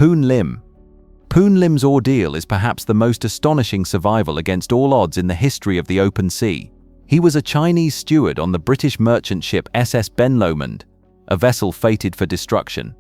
Poon Lim. Poon Lim's ordeal is perhaps the most astonishing survival against all odds in the history of the open sea. He was a Chinese steward on the British merchant ship SS Ben Lomond, a vessel fated for destruction.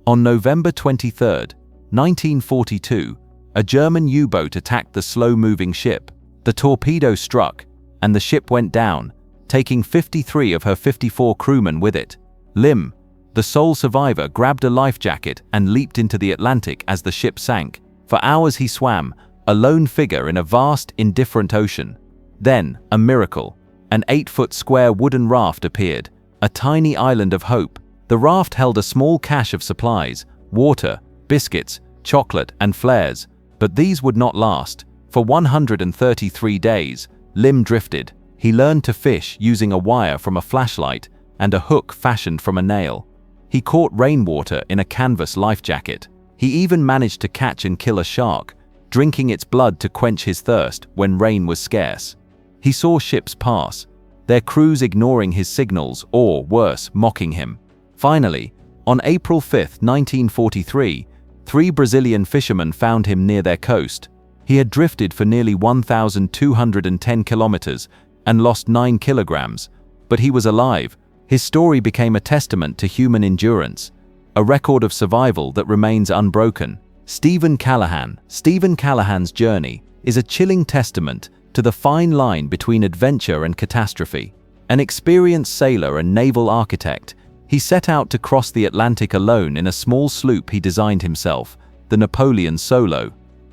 On November 23, 1942, a German U-boat attacked the slow-moving ship. The torpedo struck, and the ship went down, taking 53 of her 54 crewmen with it. Lim, the sole survivor, grabbed a life jacket and leaped into the Atlantic as the ship sank. For hours he swam, a lone figure in a vast, indifferent ocean. Then, a miracle. An 8-foot square wooden raft appeared, a tiny island of hope. The raft held a small cache of supplies, water, biscuits, chocolate, and flares. But these would not last. For 133 days, Lim drifted. He learned to fish using a wire from a flashlight and a hook fashioned from a nail. He caught rainwater in a canvas life jacket. He even managed to catch and kill a shark, drinking its blood to quench his thirst when rain was scarce. He saw ships pass, their crews ignoring his signals or, worse, mocking him. Finally, on April 5, 1943, 3 Brazilian fishermen found him near their coast. He had drifted for nearly 1,210 kilometers and lost 9 kilograms, but he was alive. His story became a testament to human endurance, a record of survival that remains unbroken. Stephen Callahan. Stephen Callahan's journey is a chilling testament to the fine line between adventure and catastrophe. An experienced sailor and naval architect, he set out to cross the Atlantic alone in a small sloop he designed himself, the Napoleon Solo.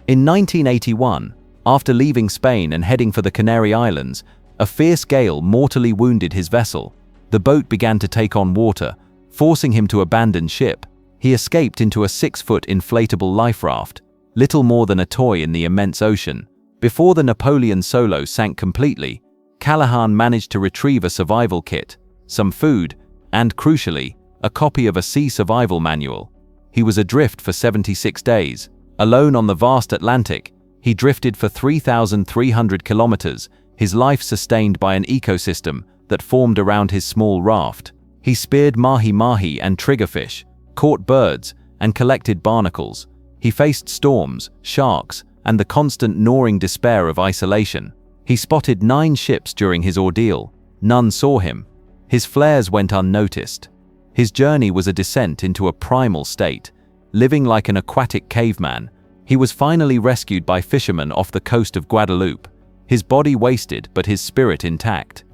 In 1981, after leaving Spain and heading for the Canary Islands, a fierce gale mortally wounded his vessel. The boat began to take on water, forcing him to abandon ship. He escaped into a 6-foot inflatable life raft, little more than a toy in the immense ocean. Before the Napoleon Solo sank completely, Callahan managed to retrieve a survival kit, some food, and, crucially, a copy of a sea survival manual. He was adrift for 76 days. Alone on the vast Atlantic, he drifted for 3,300 kilometers, his life sustained by an ecosystem that formed around his small raft. He speared mahi-mahi and triggerfish, caught birds, and collected barnacles. He faced storms, sharks, and the constant gnawing despair of isolation. He spotted 9 ships during his ordeal. None saw him. His flares went unnoticed. His journey was a descent into a primal state. Living like an aquatic caveman, he was finally rescued by fishermen off the coast of Guadeloupe, his body wasted but his spirit intact.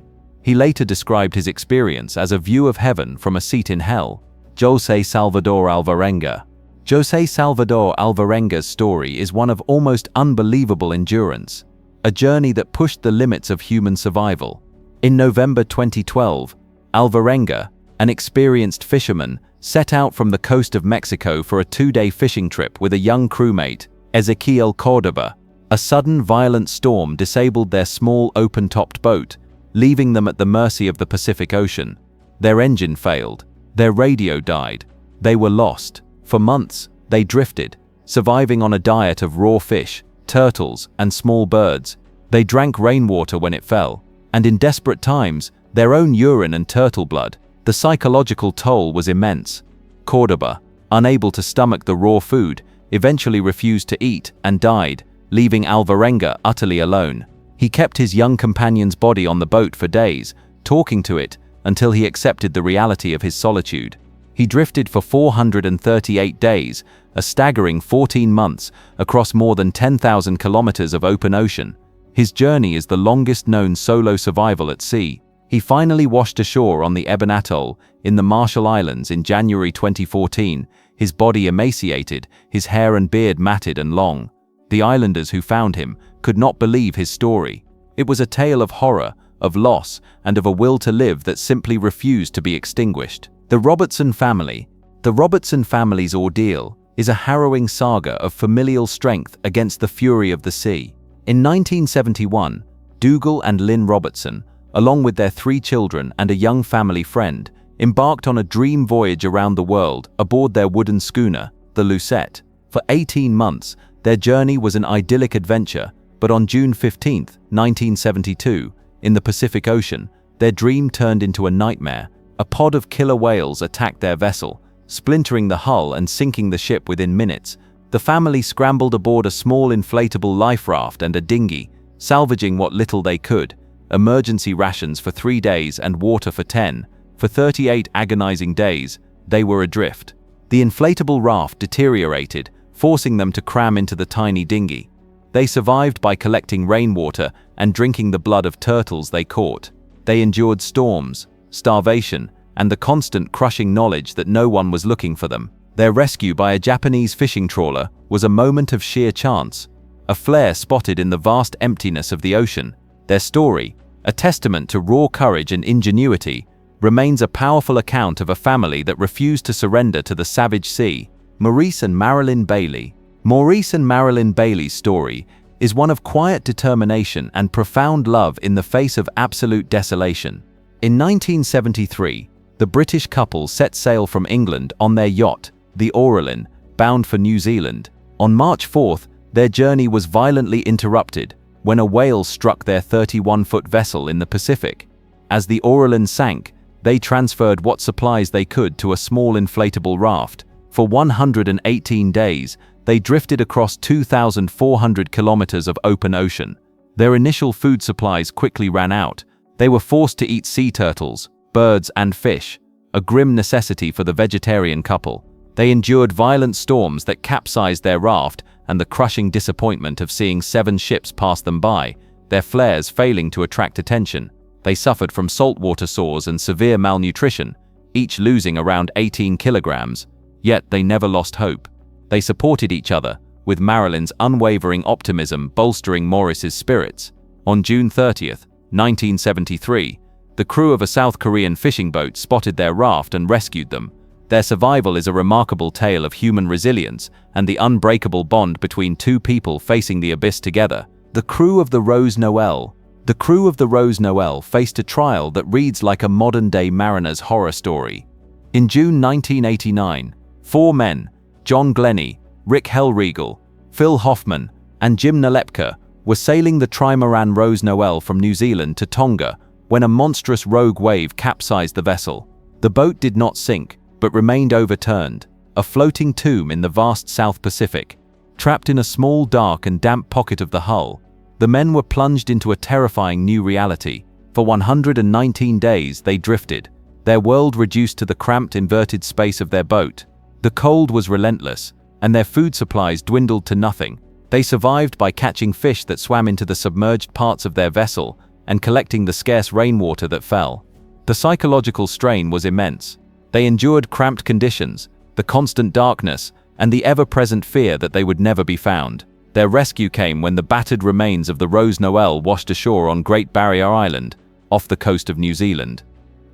He later described his experience as a view of heaven from a seat in hell. José Salvador Alvarenga. José Salvador Alvarenga's story is one of almost unbelievable endurance, a journey that pushed the limits of human survival. In November 2012, Alvarenga, an experienced fisherman, set out from the coast of Mexico for a 2-day fishing trip with a young crewmate, Ezequiel Cordoba. A sudden violent storm disabled their small open-topped boat, leaving them at the mercy of the Pacific Ocean. Their engine failed. Their radio died. They were lost. For months, they drifted, surviving on a diet of raw fish, turtles, and small birds. They drank rainwater when it fell, and in desperate times, their own urine and turtle blood. The psychological toll was immense. Cordoba, unable to stomach the raw food, eventually refused to eat and died, leaving Alvarenga utterly alone. He kept his young companion's body on the boat for days, talking to it until he accepted the reality of his solitude. He drifted for 438 days, a staggering 14 months, across more than 10,000 kilometers of open ocean. His journey is the longest known solo survival at sea. He finally washed ashore on the Eben Atoll in the Marshall Islands in January 2014, his body emaciated, his hair and beard matted and long. The islanders who found him could not believe his story. It was a tale of horror, of loss, and of a will to live that simply refused to be extinguished. The Robertson Family. The Robertson family's ordeal is a harrowing saga of familial strength against the fury of the sea. In 1971, Dougal and Lynn Robertson, along with their 3 children and a young family friend, embarked on a dream voyage around the world aboard their wooden schooner, the Lucette. For 18 months, their journey was an idyllic adventure, but on June 15, 1972, in the Pacific Ocean, their dream turned into a nightmare. A pod of killer whales attacked their vessel, splintering the hull and sinking the ship within minutes, The family scrambled aboard a small inflatable life raft and a dinghy, salvaging what little they could, emergency rations for 3 days and water for 10. For 38 agonizing days, they were adrift. The inflatable raft deteriorated, forcing them to cram into the tiny dinghy. They survived by collecting rainwater and drinking the blood of turtles they caught. They endured storms, starvation, and the constant crushing knowledge that no one was looking for them. Their rescue by a Japanese fishing trawler was a moment of sheer chance, a flare spotted in the vast emptiness of the ocean. Their story, a testament to raw courage and ingenuity, remains a powerful account of a family that refused to surrender to the savage sea. Maurice and Maralyn Bailey. Maurice and Maralyn Bailey's story is one of quiet determination and profound love in the face of absolute desolation. In 1973, the British couple set sail from England on their yacht, the Maralyn, bound for New Zealand. On March 4th, their journey was violently interrupted when a whale struck their 31-foot vessel in the Pacific. As the Maralyn sank, they transferred what supplies they could to a small inflatable raft. For 118 days, they drifted across 2,400 kilometers of open ocean. Their initial food supplies quickly ran out. They were forced to eat sea turtles, birds, and fish, a grim necessity for the vegetarian couple. They endured violent storms that capsized their raft and the crushing disappointment of seeing 7 ships pass them by, their flares failing to attract attention. They suffered from saltwater sores and severe malnutrition, each losing around 18 kilograms. Yet they never lost hope. They supported each other, with Maralyn's unwavering optimism bolstering Maurice's spirits. On June 30th, 1973, the crew of a South Korean fishing boat spotted their raft and rescued them. Their survival is a remarkable tale of human resilience and the unbreakable bond between two people facing the abyss together. The crew of the Rose Noelle. The crew of the Rose Noelle faced a trial that reads like a modern-day mariner's horror story. In June 1989, 4 men, John Glennie, Rick Hellriegel, Phil Hoffman, and Jim Nalepka, were sailing the trimaran Rose Noelle from New Zealand to Tonga when a monstrous rogue wave capsized the vessel. The boat did not sink, but remained overturned, a floating tomb in the vast South Pacific. Trapped in a small, dark, and damp pocket of the hull, the men were plunged into a terrifying new reality. For 119 days they drifted, their world reduced to the cramped, inverted space of their boat. The cold was relentless, and their food supplies dwindled to nothing. They survived by catching fish that swam into the submerged parts of their vessel and collecting the scarce rainwater that fell. The psychological strain was immense. They endured cramped conditions, the constant darkness, and the ever-present fear that they would never be found. Their rescue came when the battered remains of the Rose Noelle washed ashore on Great Barrier Island, off the coast of New Zealand.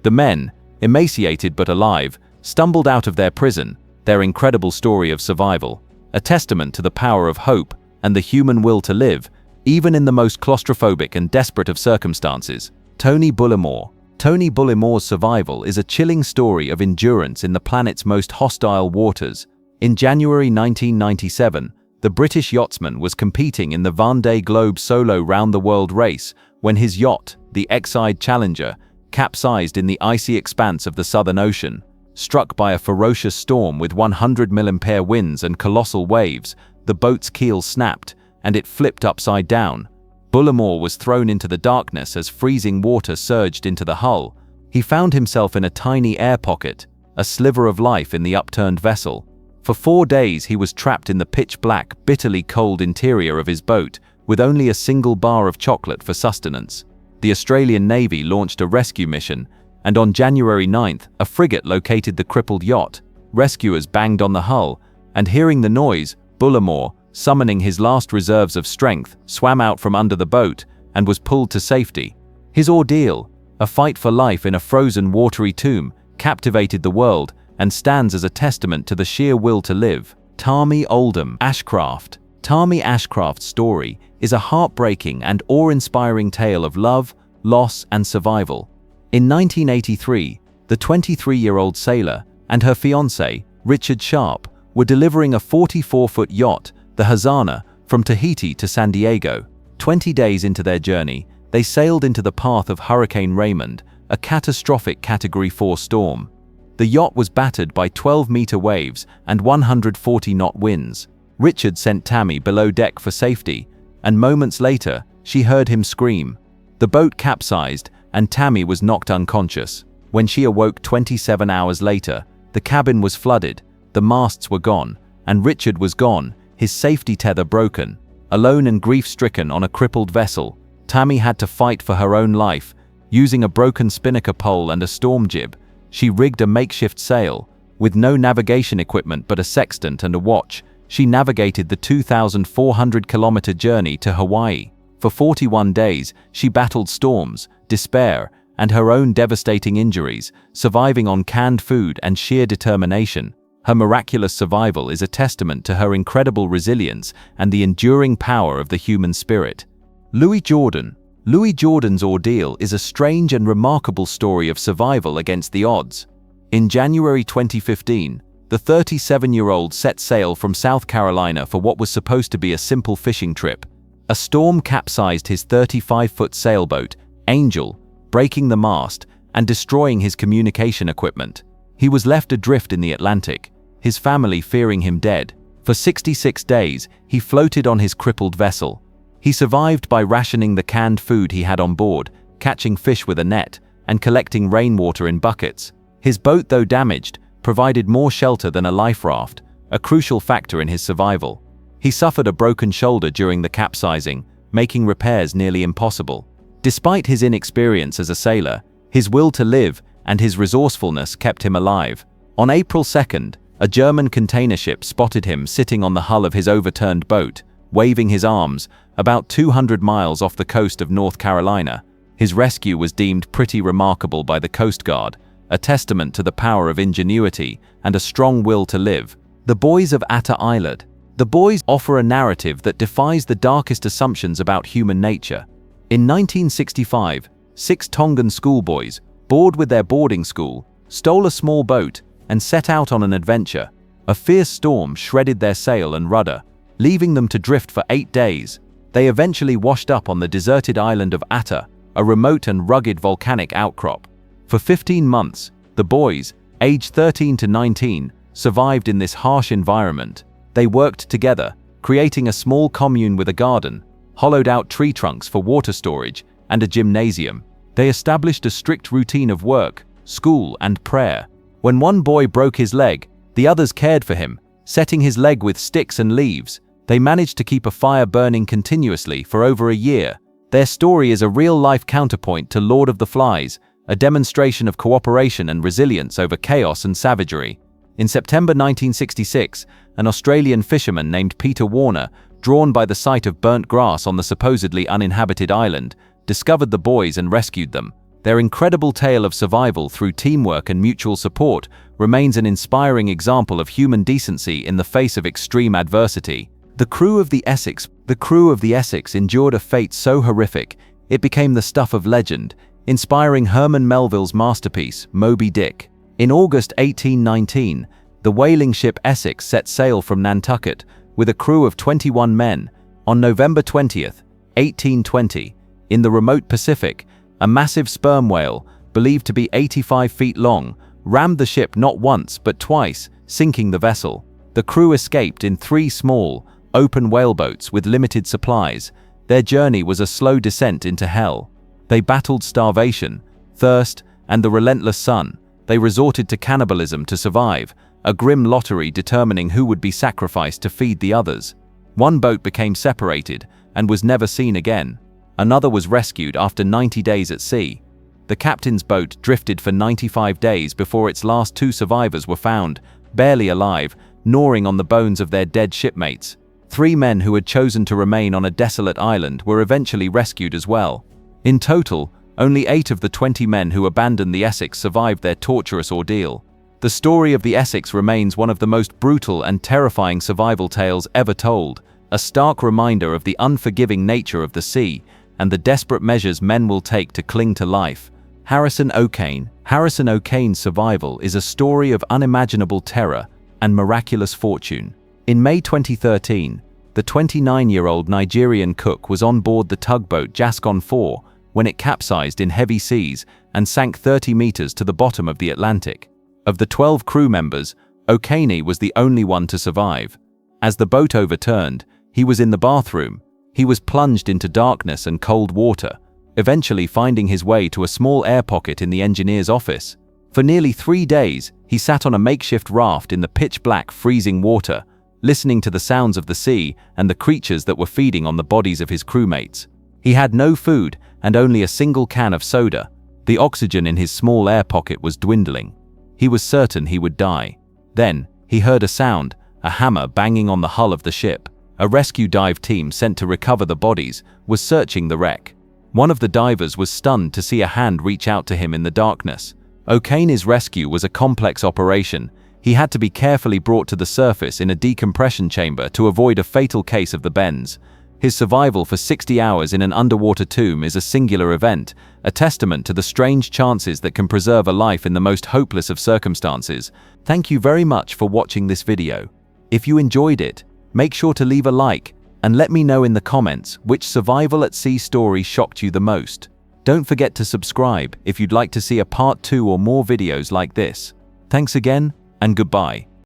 The men, emaciated but alive, stumbled out of their prison, their incredible story of survival, a testament to the power of hope and the human will to live, even in the most claustrophobic and desperate of circumstances. Tony Bullimore. Tony Bullimore's survival is a chilling story of endurance in the planet's most hostile waters. In January 1997, the British yachtsman was competing in the Vendée Globe solo round-the-world race when his yacht, the Exide Challenger, capsized in the icy expanse of the Southern Ocean. Struck by a ferocious storm with 100 mph winds and colossal waves, the boat's keel snapped, and it flipped upside down. Bullimore was thrown into the darkness as freezing water surged into the hull. He found himself in a tiny air pocket, a sliver of life in the upturned vessel. For 4 days he was trapped in the pitch-black, bitterly cold interior of his boat, with only a single bar of chocolate for sustenance. The Australian Navy launched a rescue mission, and on January 9th, a frigate located the crippled yacht. Rescuers banged on the hull, and hearing the noise, Bullimore, summoning his last reserves of strength, swam out from under the boat and was pulled to safety. His ordeal, a fight for life in a frozen, watery tomb, captivated the world and stands as a testament to the sheer will to live. Tami Oldham. Ashcraft. Tami Ashcraft's story is a heartbreaking and awe-inspiring tale of love, loss, and survival. In 1983, the 23-year-old sailor and her fiancé, Richard Sharp, were delivering a 44-foot yacht, the Hazana, from Tahiti to San Diego. 20 days into their journey, they sailed into the path of Hurricane Raymond, a catastrophic Category 4 storm. The yacht was battered by 12-meter waves and 140-knot winds. Richard sent Tami below deck for safety, and moments later, she heard him scream. The boat capsized, and Tami was knocked unconscious. When she awoke 27 hours later, the cabin was flooded, the masts were gone, and Richard was gone, his safety tether broken. Alone and grief-stricken on a crippled vessel, Tami had to fight for her own life. Using a broken spinnaker pole and a storm jib, she rigged a makeshift sail. With no navigation equipment but a sextant and a watch, she navigated the 2,400-kilometer journey to Hawaii. For 41 days, she battled storms, despair, and her own devastating injuries, surviving on canned food and sheer determination. Her miraculous survival is a testament to her incredible resilience and the enduring power of the human spirit. Louis Jordan. Louis Jordan's ordeal is a strange and remarkable story of survival against the odds. In January 2015, the 37-year-old set sail from South Carolina for what was supposed to be a simple fishing trip. A storm capsized his 35-foot sailboat, Angel, breaking the mast and destroying his communication equipment. He was left adrift in the Atlantic, his family fearing him dead. For 66 days, he floated on his crippled vessel. He survived by rationing the canned food he had on board, catching fish with a net, and collecting rainwater in buckets. His boat, though damaged, provided more shelter than a life raft, a crucial factor in his survival. He suffered a broken shoulder during the capsizing, making repairs nearly impossible. Despite his inexperience as a sailor, his will to live and his resourcefulness kept him alive. On April 2nd, a German container ship spotted him sitting on the hull of his overturned boat, waving his arms, about 200 miles off the coast of North Carolina. His rescue was deemed pretty remarkable by the Coast Guard, a testament to the power of ingenuity and a strong will to live. The Boys of Atta Island. The Boys offer a narrative that defies the darkest assumptions about human nature. In 1965, 6 Tongan schoolboys, bored with their boarding school, stole a small boat and set out on an adventure. A fierce storm shredded their sail and rudder, leaving them to drift for 8 days. They eventually washed up on the deserted island of Atta, a remote and rugged volcanic outcrop. For 15 months, the boys, aged 13 to 19, survived in this harsh environment. They worked together, creating a small commune with a garden, hollowed out tree trunks for water storage, and a gymnasium. They established a strict routine of work, school, and prayer. When one boy broke his leg, the others cared for him, setting his leg with sticks and leaves. They managed to keep a fire burning continuously for over a year. Their story is a real-life counterpoint to Lord of the Flies, a demonstration of cooperation and resilience over chaos and savagery. In September 1966, an Australian fisherman named Peter Warner, drawn by the sight of burnt grass on the supposedly uninhabited island, discovered the boys and rescued them. Their incredible tale of survival through teamwork and mutual support remains an inspiring example of human decency in the face of extreme adversity. The crew of the Essex endured a fate so horrific, it became the stuff of legend, inspiring Herman Melville's masterpiece, Moby Dick. In August 1819, the whaling ship Essex set sail from Nantucket with a crew of 21 men. On November 20th, 1820, in the remote Pacific, a massive sperm whale, believed to be 85 feet long, rammed the ship not once but twice, sinking the vessel. The crew escaped in 3 small, open whaleboats with limited supplies. Their journey was a slow descent into hell. They battled starvation, thirst, and the relentless sun. They resorted to cannibalism to survive, a grim lottery determining who would be sacrificed to feed the others. One boat became separated and was never seen again. Another was rescued after 90 days at sea. The captain's boat drifted for 95 days before its last 2 survivors were found, barely alive, gnawing on the bones of their dead shipmates. 3 men who had chosen to remain on a desolate island were eventually rescued as well. In total, only 8 of the 20 men who abandoned the Essex survived their torturous ordeal. The story of the Essex remains one of the most brutal and terrifying survival tales ever told, a stark reminder of the unforgiving nature of the sea and the desperate measures men will take to cling to life. Okene. Okene's survival is a story of unimaginable terror and miraculous fortune. In May 2013, the 29-year-old Nigerian cook was on board the tugboat Jascon 4 when it capsized in heavy seas and sank 30 meters to the bottom of the Atlantic. Of the 12 crew members, Okene was the only one to survive. As the boat overturned, he was in the bathroom. He was plunged into darkness and cold water, eventually finding his way to a small air pocket in the engineer's office. For nearly 3 days, he sat on a makeshift raft in the pitch-black, freezing water, listening to the sounds of the sea and the creatures that were feeding on the bodies of his crewmates. He had no food and only a single can of soda. The oxygen in his small air pocket was dwindling. He was certain he would die. Then, he heard a sound, a hammer banging on the hull of the ship. A rescue dive team sent to recover the bodies was searching the wreck. One of the divers was stunned to see a hand reach out to him in the darkness. Okene's rescue was a complex operation. He had to be carefully brought to the surface in a decompression chamber to avoid a fatal case of the bends. His survival for 60 hours in an underwater tomb is a singular event, a testament to the strange chances that can preserve a life in the most hopeless of circumstances. Thank you very much for watching this video. If you enjoyed it, make sure to leave a like and let me know in the comments which survival at sea story shocked you the most. Don't forget to subscribe if you'd like to see a part 2 or more videos like this. Thanks again, and goodbye.